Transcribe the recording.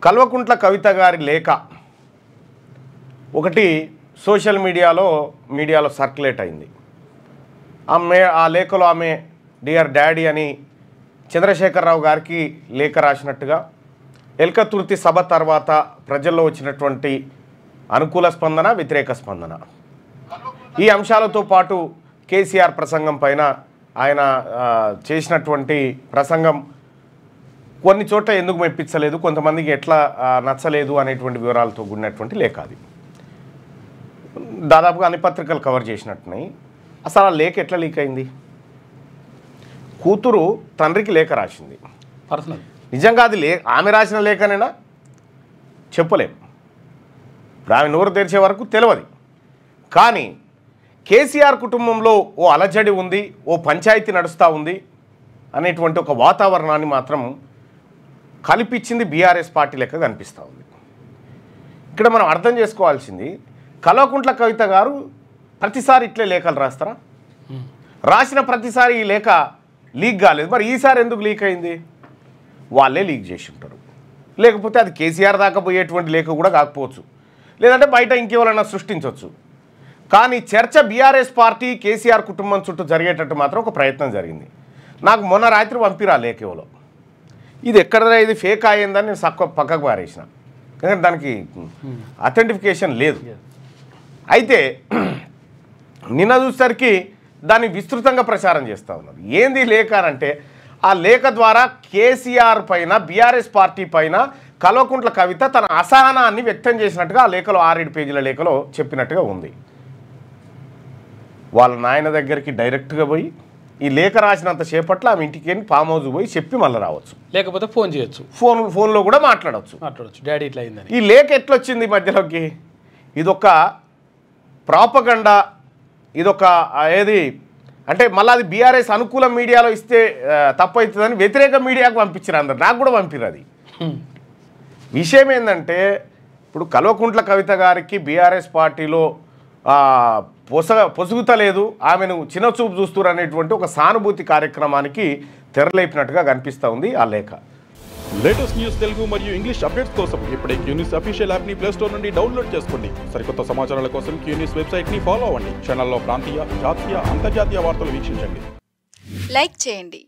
కల్వకుంట్ల కవిత గారి లేఖ ఒకటి సోషల్ మీడియాలో సర్క్యులేట్ అయింది. ఆ లేఖలో ఆమె డియర్ డాడీ అని చంద్రశేఖరరావు గారికి లేఖ రాసినట్టుగా, ఎల్కతుర్తి సభ తర్వాత ప్రజల్లో వచ్చినటువంటి అనుకూల స్పందన, వ్యతిరేక స్పందన, ఈ అంశాలతో పాటు కేసీఆర్ ప్రసంగం పైన ఆయన చేసినటువంటి ప్రసంగం కొన్ని చోట్ల ఎందుకు మెప్పించలేదు, కొంతమందికి ఎట్లా నచ్చలేదు అనేటువంటి వివరాలతో కూడినటువంటి లేఖ. అది దాదాపుగా అన్ని పత్రికలు కవర్ చేసినట్టున్నాయి. అసలు ఆ లేఖ ఎట్లా లీక్ అయింది? కూతురు తండ్రికి లేఖ రాసింది. పర్సనల్ నిజంగా అది ఆమె రాసిన లేఖనేనా చెప్పలేం. ఆమె నోరు తెరిచే వరకు తెలియదు. కానీ కేసీఆర్ కుటుంబంలో ఓ అలజడి ఉంది, ఓ పంచాయతీ నడుస్తూ ఉంది అనేటువంటి ఒక వాతావరణాన్ని మాత్రం కల్పించింది బీఆర్ఎస్ పార్టీ లెక్క కనిపిస్తూ ఉంది. ఇక్కడ మనం అర్థం చేసుకోవాల్సింది, కల్వకుంట్ల కవిత గారు ప్రతిసారి ఇట్లే లేఖలు రాస్తారా? రాసిన ప్రతిసారి ఈ లేఖ లీక్ కాలేదు. మరి ఈసారి ఎందుకు లీక్ అయింది? వాళ్ళే లీక్ చేసి ఉంటారు, లేకపోతే అది కేసీఆర్ దాకా పోయేటువంటి లేఖ కూడా కాకపోవచ్చు, లేదంటే బయట ఇంకెవరైనా సృష్టించవచ్చు. కానీ చర్చ బీఆర్ఎస్ పార్టీ కేసీఆర్ కుటుంబం చుట్టూ జరిగేటట్టు మాత్రం ఒక ప్రయత్నం జరిగింది. నాకు మొన్న రాత్రి పంపిరా లేఖ ఎవరో, ఇది ఎక్కడదా ఇది ఫేక్ అయ్యిందని నేను పక్కకు పారేసిన, ఎందుకంటే దానికి అథెంటిఫికేషన్ లేదు. అయితే నిన్న చూసరికి దాన్ని విస్తృతంగా ప్రచారం చేస్తూ ఉన్నారు. ఏంది లేఖ అంటే, ఆ లేఖ ద్వారా కేసీఆర్ పైన, బీఆర్ఎస్ పార్టీ పైన కల్వకుంట్ల కవిత తన అసహనాన్ని వ్యక్తం చేసినట్టుగా ఆ లేఖలో 6-7 పేజీల లేఖలో చెప్పినట్టుగా ఉంది. వాళ్ళ నాయన దగ్గరికి డైరెక్ట్గా పోయి ఈ లేఖ రాసినంత సేపట్లో ఆమె ఇంటికి వెళ్ళి ఫామ్ హౌస్ పోయి చెప్పి మళ్ళీ రావచ్చు, లేకపోతే ఫోన్ చేయొచ్చు, ఫోన్లో కూడా మాట్లాడవచ్చు. డాడీ ఇట్లా అయిందని. ఈ లేఖ ఎట్లొచ్చింది మధ్యలోకి? ఇదొక ప్రాపగండా, ఇదొక ఏది అంటే మళ్ళీ అది బీఆర్ఎస్ అనుకూల మీడియాలో ఇస్తే తప్పు అవుతుందని వ్యతిరేక మీడియాకు పంపించారు అందరు, నాకు కూడా పంపిరు. అది విషయం ఏంటంటే, ఇప్పుడు కల్వకుంట్ల కవిత గారికి బీఆర్ఎస్ పార్టీలో పొసుగుతలేదు, ఆమెను చిన్నచూపు చూస్తున్నారు అనేటువంటి ఒక సానుభూతి కార్యక్రమానికి తెరలేపినట్టుగా కనిపిస్తూ ఉంది ఆ లేఖ. లేటెస్ట్ న్యూస్ తెలుగు మరియు ఇంగ్లీష్ అప్డేట్స్ కోసం ఇప్పుడే క్యూన్యూస్ అఫీషియల్ యాప్ ని ప్లే స్టోర్ నుండి డౌన్లోడ్ చేసుకోండి. సరికొత్త సమాచారాల కోసం క్యూన్యూస్ వెబ్సైట్ ని ఫాలో అవ్వండి. ఛానల్లో ప్రాంతీయ, జాతీయ, అంతర్జాతీయ వార్తలు వీక్షించండి. లైక్ చేయండి.